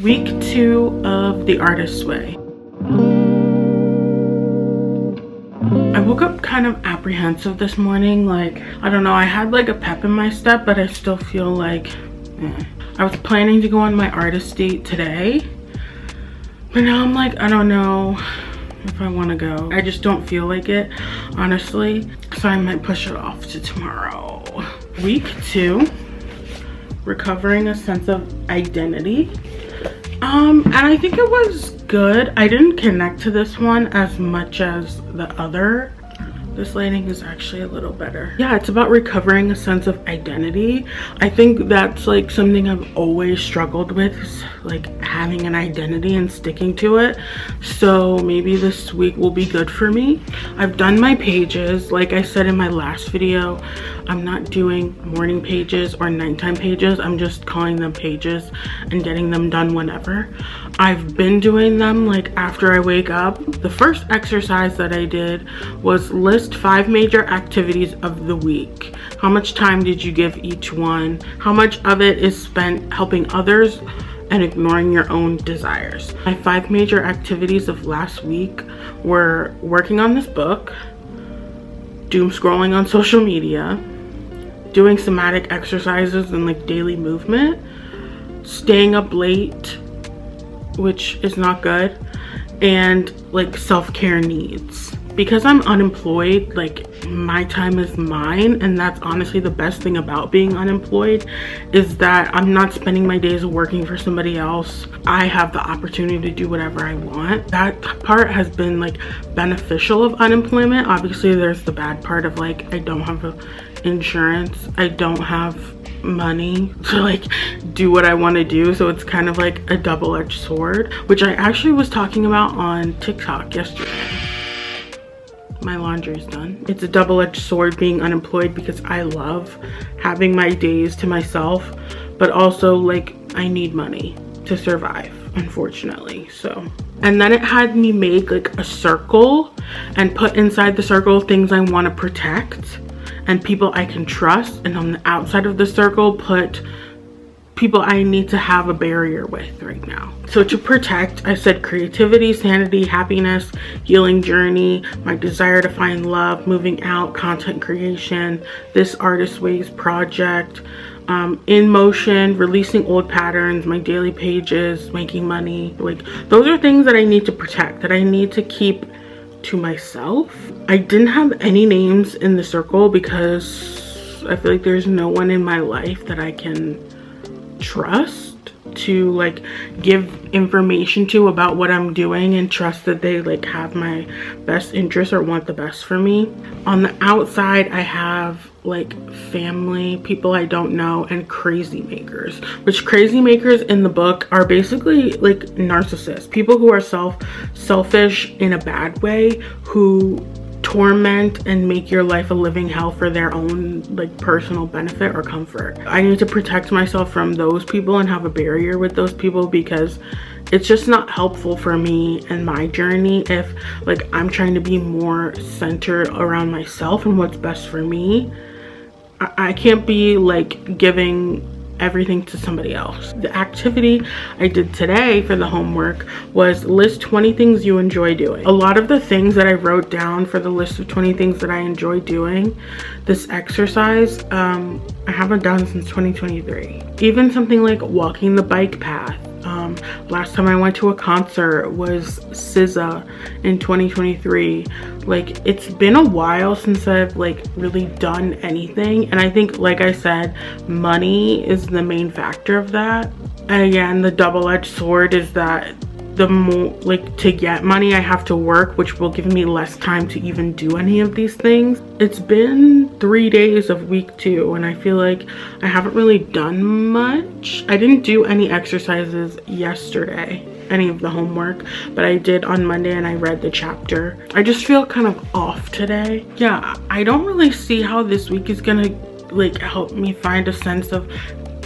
Week 2 of The Artist's Way. I woke up kind of apprehensive this morning. Like, I don't know, I had like a pep in my step, but I still feel like I was planning to go on my artist date today, but now I'm like, I don't know if I want to go. I just don't feel like it, honestly, so I might push it off to tomorrow. Week 2, recovering a sense of identity. And I think it was good. I didn't connect to this one as much as the other. This lighting is actually a little better. Yeah, it's about recovering a sense of identity. I think that's like something I've always struggled with, is like having an identity and sticking to it. So maybe this week will be good for me. I've done my pages. Like I said in my last video, I'm not doing morning pages or nighttime pages. I'm just calling them pages and getting them done whenever. I've been doing them like after I wake up. The first exercise that I did was list 5 major activities of the week. How much time did you give each one? How much of it is spent helping others and ignoring your own desires? My 5 major activities of last week were working on this book, doom scrolling on social media, doing somatic exercises and like daily movement, staying up late, which is not good, and like self-care needs. Because I'm unemployed, like my time is mine, and that's honestly the best thing about being unemployed, is that I'm not spending my days working for somebody else. I have the opportunity to do whatever I want. That part has been like beneficial of unemployment. Obviously there's the bad part of like I don't have insurance, I don't have money to like do what I want to do, so it's kind of like a double-edged sword, which I actually was talking about on TikTok yesterday. My laundry's done. It's a double-edged sword being unemployed, because I love having my days to myself, but also like I need money to survive, unfortunately. So, and then it had me make like a circle and put inside the circle things I want to protect and people I can trust, and on the outside of the circle put people I need to have a barrier with right now. So to protect, I said creativity, sanity, happiness, healing journey, my desire to find love, moving out, content creation, this Artist Ways project, in motion, releasing old patterns, my daily pages, making money. Like those are things that I need to protect, that I need to keep to myself. I didn't have any names in the circle because I feel like there's no one in my life that I can trust to like give information to about what I'm doing and trust that they like have my best interests or want the best for me. On the outside, I have like family, people I don't know, and crazy makers, which crazy makers in the book are basically like narcissists, people who are selfish in a bad way, who torment and make your life a living hell for their own like personal benefit or comfort. I need to protect myself from those people and have a barrier with those people, because it's just not helpful for me and my journey if like I'm trying to be more centered around myself and what's best for me. I can't be like giving everything to somebody else. The activity I did today for the homework was list 20 things you enjoy doing. A lot of the things that I wrote down for the list of 20 things that I enjoy doing, this exercise, I haven't done since 2023. Even something like walking the bike path. Last time I went to a concert was SZA in 2023. Like it's been a while since I've like really done anything, and I think, like I said, money is the main factor of that. And again, the double-edged sword is that the more like to get money I have to work, which will give me less time to even do any of these things. It's been 3 days of week 2 and I feel like I haven't really done much. I didn't do any exercises yesterday, any of the homework, but I did on Monday and I read the chapter. I just feel kind of off today. Yeah, I don't really see how this week is gonna like help me find a sense of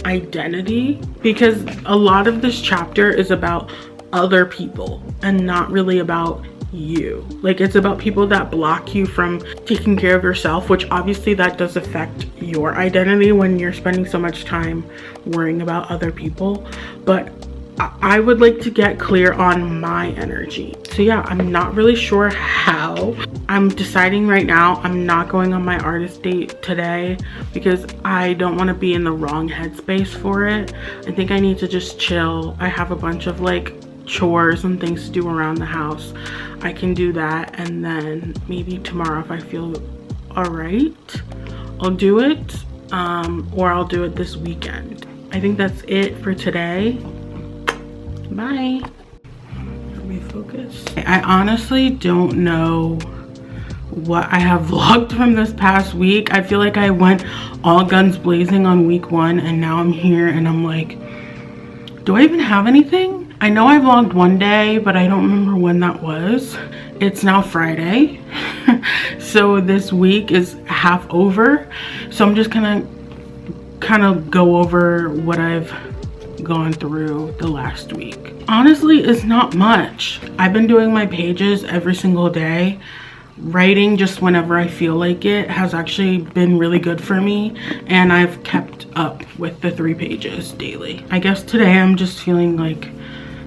identity, because a lot of this chapter is about other people and not really about you. Like it's about people that block you from taking care of yourself, which obviously that does affect your identity when you're spending so much time worrying about other people. But I would like to get clear on my energy. So yeah, I'm not really sure how. I'm deciding right now I'm not going on my artist date today because I don't want to be in the wrong headspace for it. I think I need to just chill. I have a bunch of like chores and things to do around the house. I can do that, and then maybe tomorrow if I feel all right, I'll do it, or I'll do it this weekend. I think that's it for today. Bye. Refocus. I honestly don't know what I have vlogged from this past week. I feel like I went all guns blazing on week 1, and now I'm here and I'm like, do I even have anything? I know I vlogged one day, but I don't remember when that was. It's now Friday. So this week is half over. So I'm just gonna kind of go over what I've gone through the last week. Honestly, it's not much. I've been doing my pages every single day. Writing just whenever I feel like it has actually been really good for me, and I've kept up with the 3 pages daily. I guess today I'm just feeling like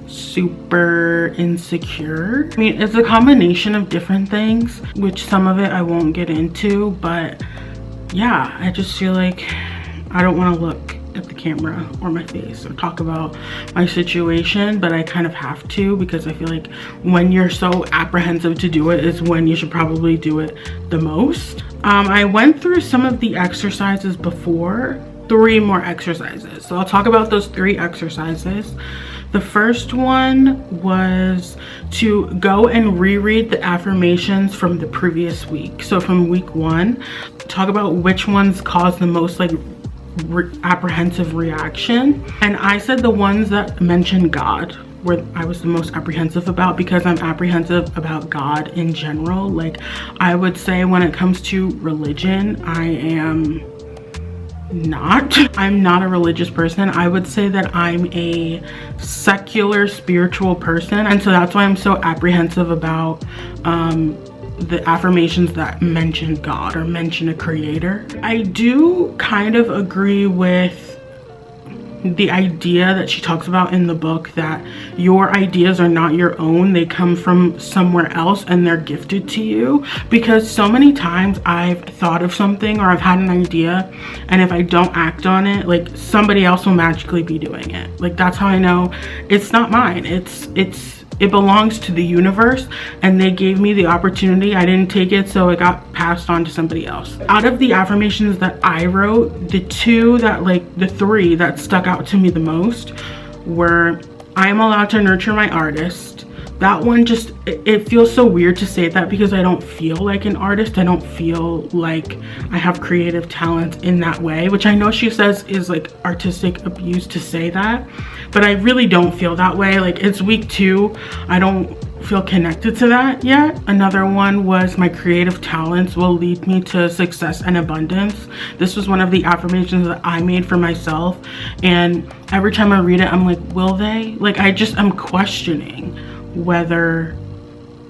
super insecure. I mean, it's a combination of different things, which some of it I won't get into, but yeah, I just feel like I don't want to look at the camera or my face or talk about my situation, but I kind of have to, because I feel like when you're so apprehensive to do it is when you should probably do it the most. I went through some of the exercises before, 3 more exercises. So I'll talk about those 3 exercises. The first one was to go and reread the affirmations from the previous week. So from week 1, talk about which ones caused the most like apprehensive reaction. And I said the ones that mentioned God were I was the most apprehensive about, because I'm apprehensive about God in general. Like, I would say when it comes to religion, I'm not a religious person. I would say that I'm a secular spiritual person, and so that's why I'm so apprehensive about the affirmations that mention God or mention a creator. I do kind of agree with the idea that she talks about in the book, that your ideas are not your own, they come from somewhere else and they're gifted to you. Because so many times I've thought of something, or I've had an idea, and if I don't act on it, like somebody else will magically be doing it. Like, that's how I know it's not mine. It belongs to the universe, and they gave me the opportunity. I didn't take it, so it got passed on to somebody else. Out of the affirmations that I wrote, the 3 that stuck out to me the most were, I am allowed to nurture my artist. That one just, it feels so weird to say that, because I don't feel like an artist. I don't feel like I have creative talent in that way, which I know she says is like artistic abuse to say that, but I really don't feel that way. Like, it's week 2, I don't feel connected to that yet. Another one was, my creative talents will lead me to success and abundance. This was one of the affirmations that I made for myself, and every time I read it, I'm like, will they? Like, I'm questioning whether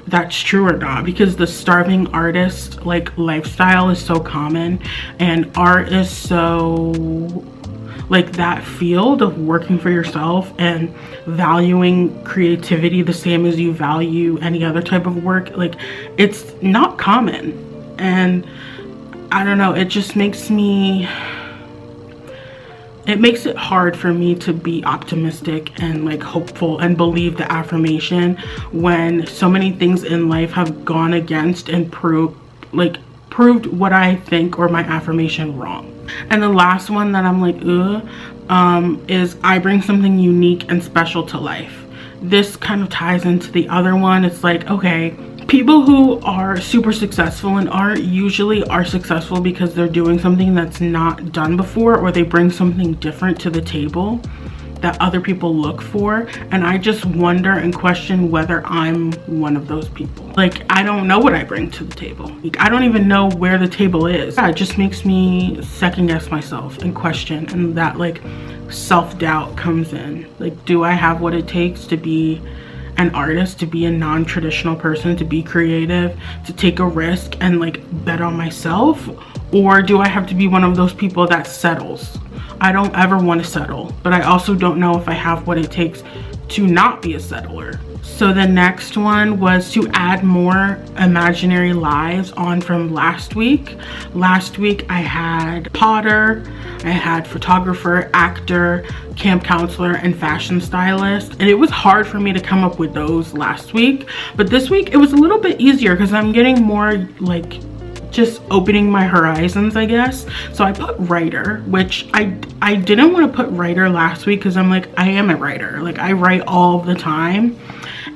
that's true or not, because the starving artist like lifestyle is so common, and art is so like that field of working for yourself and valuing creativity the same as you value any other type of work. Like, it's not common, and I don't know, it just makes it hard for me to be optimistic and like hopeful and believe the affirmation when so many things in life have gone against and proved what I think or my affirmation wrong. And the last one that I'm like, is, I bring something unique and special to life. This kind of ties into the other one. It's like, okay, people who are super successful in art usually are successful because they're doing something that's not done before, or they bring something different to the table that other people look for. And I just wonder and question whether I'm one of those people. Like, I don't know what I bring to the table. Like, I don't even know where the table is. Yeah, it just makes me second guess myself and question, and that like self-doubt comes in. Like, do I have what it takes to be an artist, to be a non-traditional person, to be creative, to take a risk and like bet on myself? Or do I have to be one of those people that settles? I don't ever want to settle, but I also don't know if I have what it takes to not be a settler. So the next one was to add more imaginary lives on from last week. Last week I had potter, I had photographer, actor, camp counselor, and fashion stylist. And it was hard for me to come up with those last week. But this week it was a little bit easier because I'm getting more like just opening my horizons, I guess. So I put writer, which I didn't want to put writer last week because I'm like, I am a writer. Like I write all the time.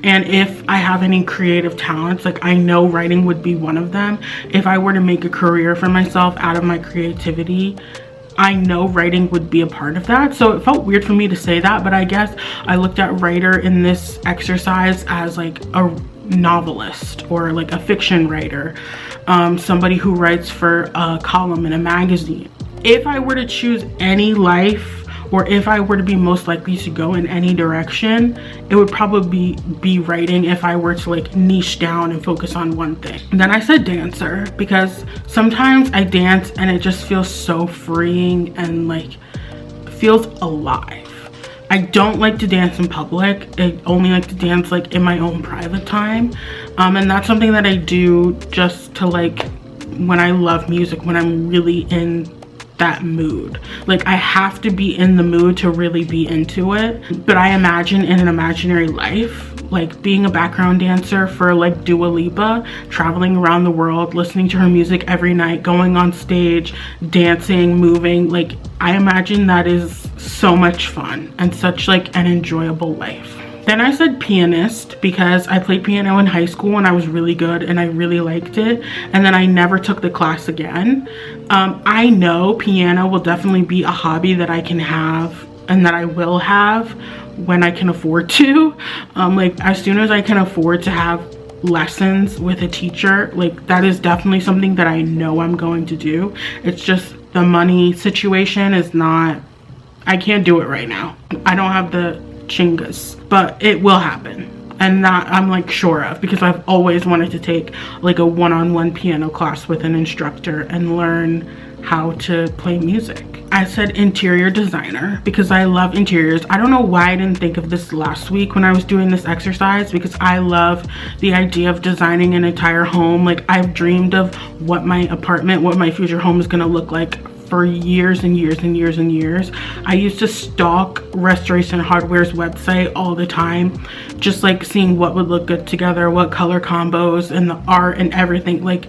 And if I have any creative talents, like I know writing would be one of them. If I were to make a career for myself out of my creativity, I know writing would be a part of that. So it felt weird for me to say that, but I guess I looked at writer in this exercise as like a novelist or like a fiction writer, somebody who writes for a column in a magazine. If I were to choose any life, or if I were to be most likely to go in any direction, it would probably be writing if I were to like niche down and focus on one thing. And then I said dancer because sometimes I dance and it just feels so freeing and like feels alive. I don't like to dance in public. I only like to dance like in my own private time. And that's something that I do just to like when I love music, when I'm really in that mood. Like I have to be in the mood to really be into it. But I imagine in an imaginary life, like being a background dancer for like Dua Lipa, traveling around the world, listening to her music every night, going on stage, dancing, moving. Like I imagine that is so much fun and such like an enjoyable life. Then I said pianist because I played piano in high school and I was really good and I really liked it. And then I never took the class again. I know piano will definitely be a hobby that I can have and that I will have when I can afford to. Like as soon as I can afford to have lessons with a teacher, like that is definitely something that I know I'm going to do. It's just the money situation is not, I can't do it right now. I don't have the chingas, but it will happen. And that I'm like sure of because I've always wanted to take like a one-on-one piano class with an instructor and learn how to play music. I said interior designer because I love interiors. I don't know why I didn't think of this last week when I was doing this exercise because I love the idea of designing an entire home. Like I've dreamed of what my apartment, what my future home is going to look like for years and years and years and years. I used to stalk Restoration Hardware's website all the time, just like seeing what would look good together, what color combos and the art and everything. Like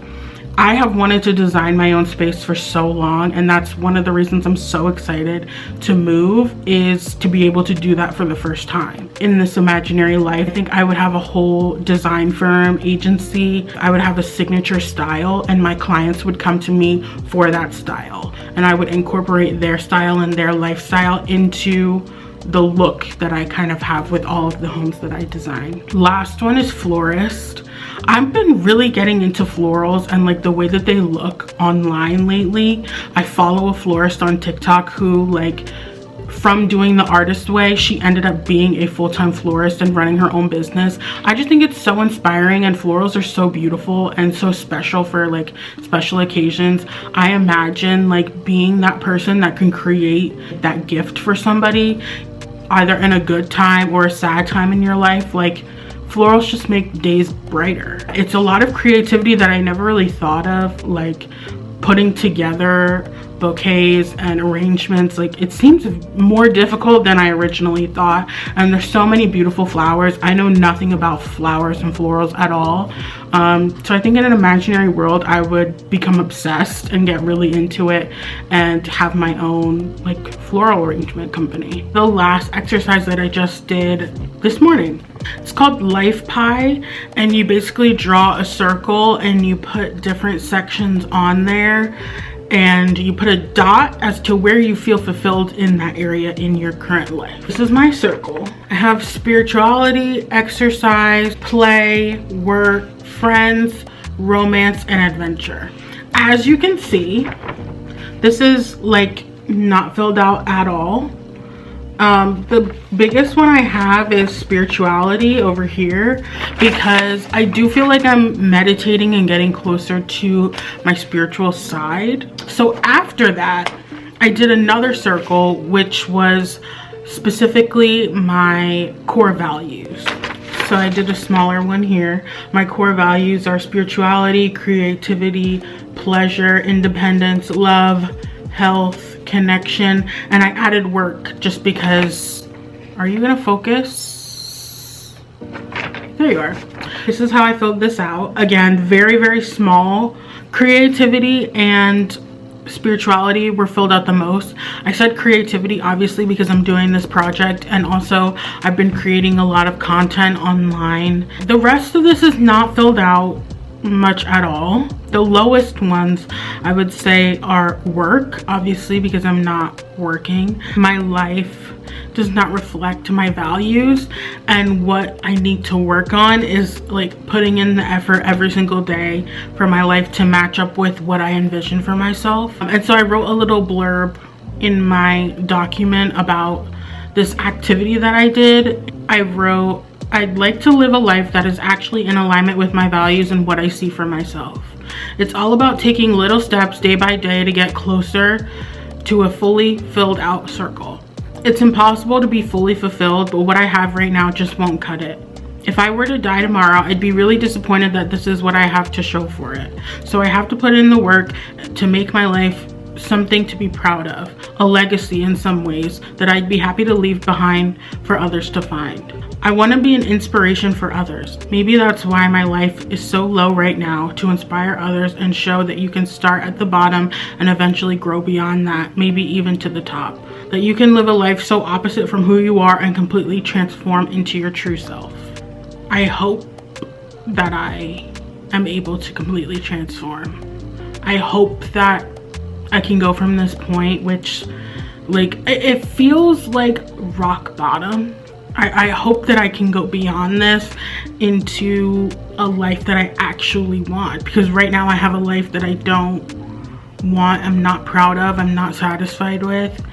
I have wanted to design my own space for so long, and that's one of the reasons I'm so excited to move, is to be able to do that for the first time in this imaginary life. I think I would have a whole design firm, agency. I would have a signature style and my clients would come to me for that style, and I would incorporate their style and their lifestyle into the look that I kind of have with all of the homes that I design. Last one is florist. I've been really getting into florals and like the way that they look online lately. I follow a florist on TikTok who like from doing the artist way, she ended up being a full-time florist and running her own business. I just think it's so inspiring, and florals are so beautiful and so special for like special occasions. I imagine like being that person that can create that gift for somebody, either in a good time or a sad time in your life. Like florals just make days brighter. It's a lot of creativity that I never really thought of, like putting together bouquets and arrangements. Like it seems more difficult than I originally thought, and there's so many beautiful flowers. I know nothing about flowers and florals at all, so I think in an imaginary world I would become obsessed and get really into it and have my own like floral arrangement company. The last exercise that I just did this morning, it's called Life Pie, and you basically draw a circle and you put different sections on there and you put a dot as to where you feel fulfilled in that area in your current life. This is my circle. I have spirituality, exercise, play, work, friends, romance, and adventure. As you can see, this is like not filled out at all. The biggest one I have is spirituality over here, because I do feel like I'm meditating and getting closer to my spiritual side. So after that, I did another circle, which was specifically my core values. So I did a smaller one here. My core values are spirituality, creativity, pleasure, independence, love, health, connection, and I added work just because. Are you gonna focus? There you are. This is how I filled this out. Again, very, very small. Creativity and spirituality were filled out the most. I said creativity obviously because I'm doing this project, and also I've been creating a lot of content online. The rest of this is not filled out much at all. The lowest ones I would say are work, obviously because I'm not working. My life does not reflect my values, and what I need to work on is like putting in the effort every single day for my life to match up with what I envision for myself. And so I wrote a little blurb in my document about this activity that I did. I wrote, I'd like to live a life that is actually in alignment with my values and what I see for myself. It's all about taking little steps day by day to get closer to a fully filled out circle. It's impossible to be fully fulfilled, but what I have right now just won't cut it. If I were to die tomorrow, I'd be really disappointed that this is what I have to show for it. So I have to put in the work to make my life something to be proud of, a legacy in some ways that I'd be happy to leave behind for others to find. I want to be an inspiration for others. Maybe that's why my life is so low right now, to inspire others and show that you can start at the bottom and eventually grow beyond that, maybe even to the top. That you can live a life so opposite from who you are and completely transform into your true self. I hope that I am able to completely transform. I hope that I can go from this point, which like it feels like rock bottom. I hope that I can go beyond this into a life that I actually want, because right now I have a life that I don't want, I'm not proud of, I'm not satisfied with.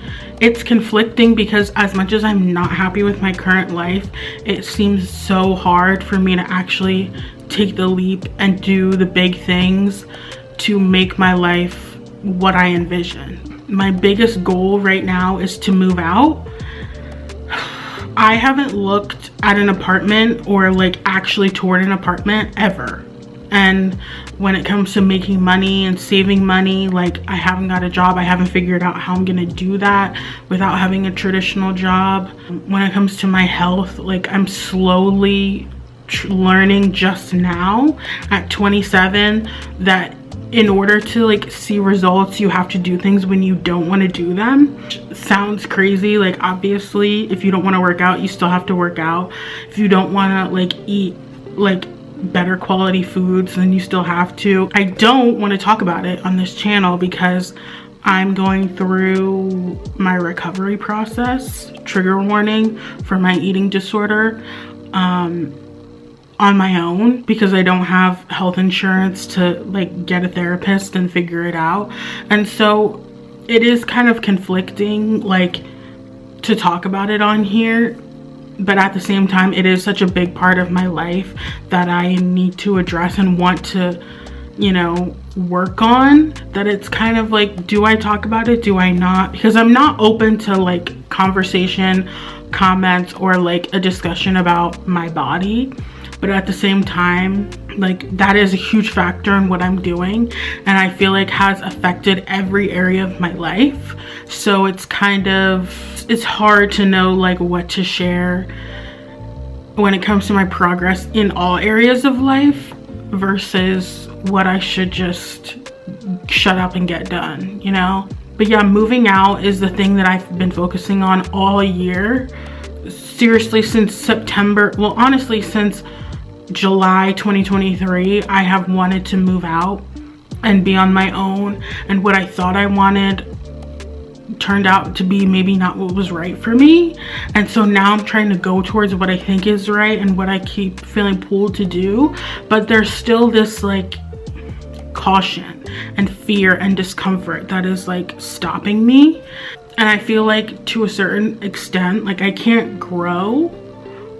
It's conflicting because as much as I'm not happy with my current life, it seems so hard for me to actually take the leap and do the big things to make my life what I envision. My biggest goal right now is to move out. I haven't looked at an apartment or like actually toured an apartment ever. And when it comes to making money and saving money, like I haven't got a job. I haven't figured out how I'm gonna do that without having a traditional job. When it comes to my health, like I'm slowly learning just now at 27 that in order to like see results, you have to do things when you don't want to do them. Sounds crazy. Like obviously if you don't want to work out, you still have to work out. If you don't want to like eat like better quality foods, then you still have to. I don't want to talk about it on this channel because I'm going through my recovery process, trigger warning, for my eating disorder on my own, because I don't have health insurance to like get a therapist and figure it out. And so it is kind of conflicting like to talk about it on here, but at the same time it is such a big part of my life that I need to address and want to, you know, work on, that it's kind of like, do I talk about it, do I not? Because I'm not open to like conversation, comments, or like a discussion about my body, but at the same time like that is a huge factor in what I'm doing, and I feel like has affected every area of my life. So it's kind of, it's hard to know like what to share when it comes to my progress in all areas of life versus what I should just shut up and get done, you know? But yeah, moving out is the thing that I've been focusing on all year. Seriously, since September, well honestly since July 2023, I have wanted to move out and be on my own, and what I thought I wanted turned out to be maybe not what was right for me. And so now I'm trying to go towards what I think is right and what I keep feeling pulled to do, but there's still this like caution and fear and discomfort that is like stopping me. And I feel like to a certain extent like I can't grow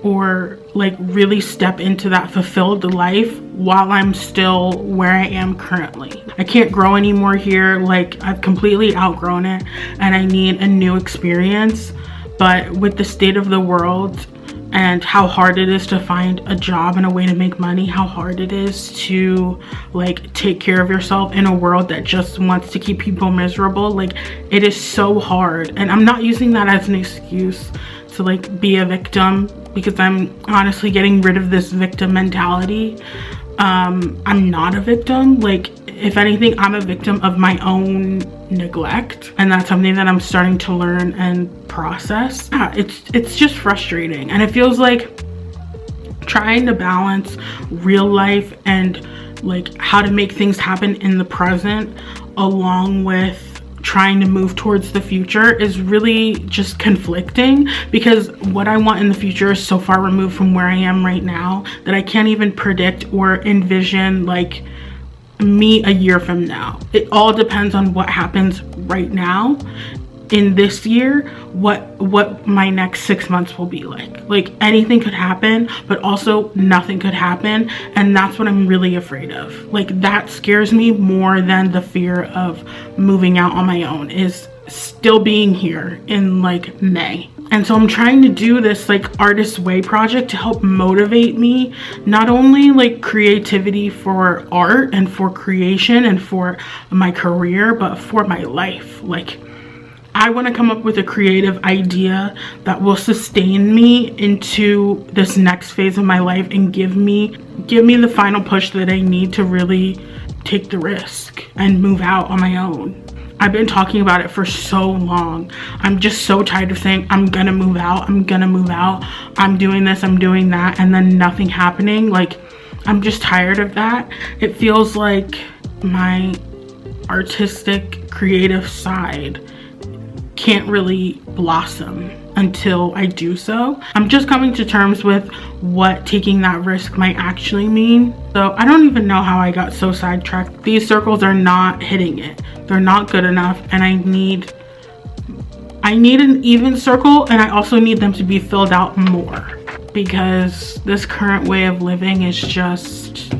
or like really step into that fulfilled life while I'm still where I am currently. I can't grow anymore here. Like I've completely outgrown it and I need a new experience. but with the state of the world and how hard it is to find a job and a way to make money, how hard it is to like take care of yourself in a world that just wants to keep people miserable, like it is so hard. And I'm not using that as an excuse to like be a victim, because I'm honestly getting rid of this victim mentality. I'm not a victim. Like, if anything, I'm a victim of my own neglect, and that's something that I'm starting to learn and process. It's just frustrating, and it feels like trying to balance real life and like how to make things happen in the present along with trying to move towards the future is really just conflicting, because what I want in the future is so far removed from where I am right now that I can't even predict or envision like me a year from now. It all depends on what happens right now in this year, what my next 6 months will be like anything could happen, but also nothing could happen, and that's what I'm really afraid of. Like, that scares me more than the fear of moving out on my own, is still being here in like May. And so I'm trying to do this like Artist Way project to help motivate me, not only like creativity for art and for creation and for my career, but for my life. Like, I want to come up with a creative idea that will sustain me into this next phase of my life and give me the final push that I need to really take the risk and move out on my own. I've been talking about it for so long. I'm just so tired of saying I'm gonna move out, I'm gonna move out, I'm doing this, I'm doing that, and then nothing happening. Like, I'm just tired of that. It feels like my artistic, creative side can't really blossom until I do so. I'm just coming to terms with what taking that risk might actually mean. So I don't even know how I got so sidetracked. These circles are not hitting it. They're not good enough, and I need an even circle, and I also need them to be filled out more, because this current way of living is just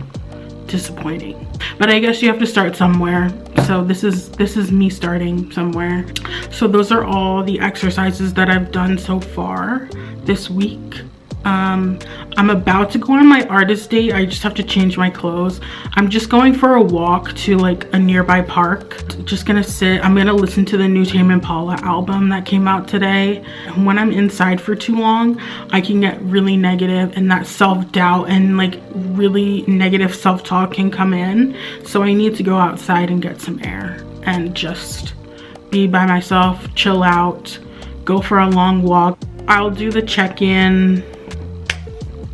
disappointing. But I guess you have to start somewhere. So this is me starting somewhere. So those are all the exercises that I've done so far this week. I'm about to go on my artist date. I just have to change my clothes. I'm just going for a walk to like a nearby park. Just gonna sit. I'm gonna listen to the new Tame Impala album that came out today. When I'm inside for too long, I can get really negative, and that self-doubt and like really negative self-talk can come in. So I need to go outside and get some air and just be by myself, chill out, go for a long walk. I'll do the check-in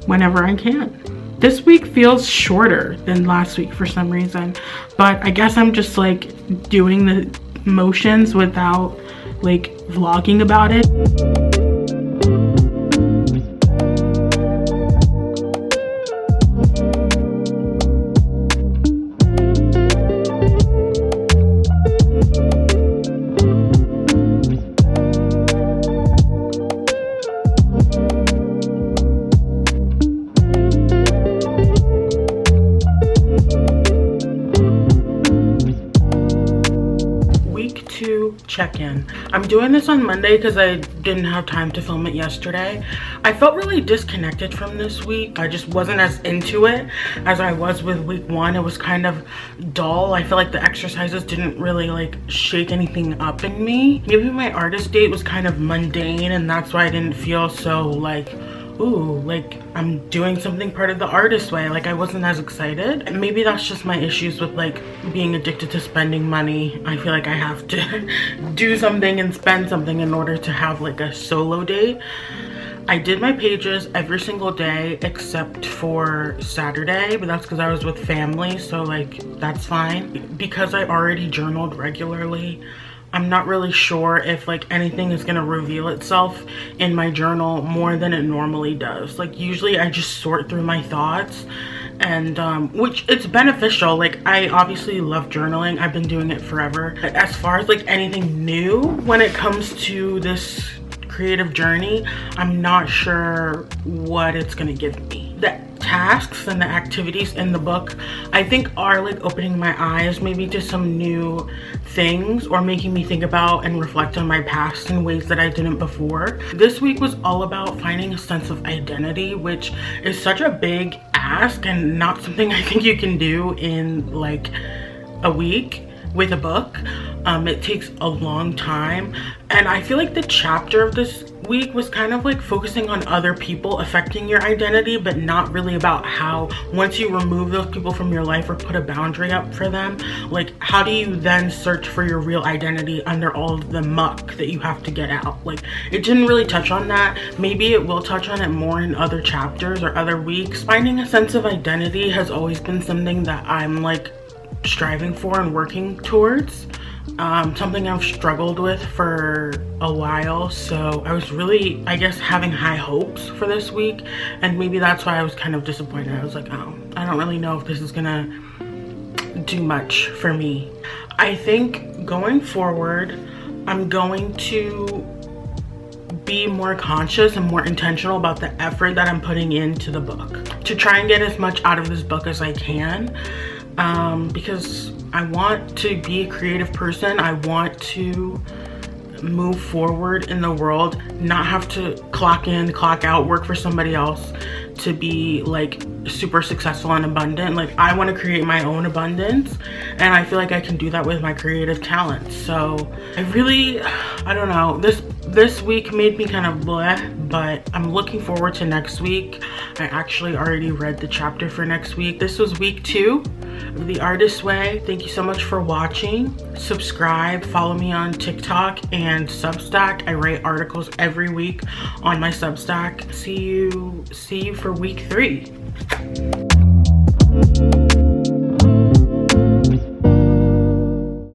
whenever I can. This week feels shorter than last week for some reason, but I guess I'm just like doing the motions without like vlogging about it. Check-in. I'm doing this on Monday because I didn't have time to film it yesterday. I felt really disconnected from this week. I just wasn't as into it as I was with week one. It was kind of dull. I feel like the exercises didn't really like shake anything up in me. Maybe my artist date was kind of mundane, and that's why I didn't feel so like, ooh, like I'm doing something part of the artist way. Like, I wasn't as excited. And maybe that's just my issues with like being addicted to spending money. I feel like I have to do something and spend something in order to have like a solo date. I did my pages every single day except for Saturday, but that's because I was with family, so like that's fine. Because I already journaled regularly, I'm not really sure if like anything is gonna reveal itself in my journal more than it normally does. Like, usually I just sort through my thoughts, and which it's beneficial. Like, I obviously love journaling. I've been doing it forever. But as far as like anything new when it comes to this creative journey, I'm not sure what it's gonna give me. That tasks and the activities in the book, I think, are like opening my eyes maybe to some new things, or making me think about and reflect on my past in ways that I didn't before. This week was all about finding a sense of identity, which is such a big ask and not something I think you can do in like a week with a book. It takes a long time, and I feel like the chapter of this week was kind of like focusing on other people affecting your identity, but not really about how, once you remove those people from your life or put a boundary up for them, like how do you then search for your real identity under all of the muck that you have to get out. Like, it didn't really touch on that. Maybe it will touch on it more in other chapters or other weeks. Finding a sense of identity has always been something that I'm like striving for and working towards. Something I've struggled with for a while, so I was really, I guess, having high hopes for this week, and maybe that's why I was kind of disappointed. I was like, oh, I don't really know if this is gonna do much for me. I think going forward, I'm going to be more conscious and more intentional about the effort that I'm putting into the book, to try and get as much out of this book as I can, because I want to be a creative person. I want to move forward in the world, not have to clock in, clock out, work for somebody else to be like super successful and abundant. Like, I want to create my own abundance, and I feel like I can do that with my creative talents. So I don't know, this week made me kind of bleh, but I'm looking forward to next week. I actually already read the chapter for next week. This was week 2 of The Artist's Way. Thank you so much for watching. Subscribe, follow me on TikTok and Substack. I write articles every week on my Substack. See you for week 3.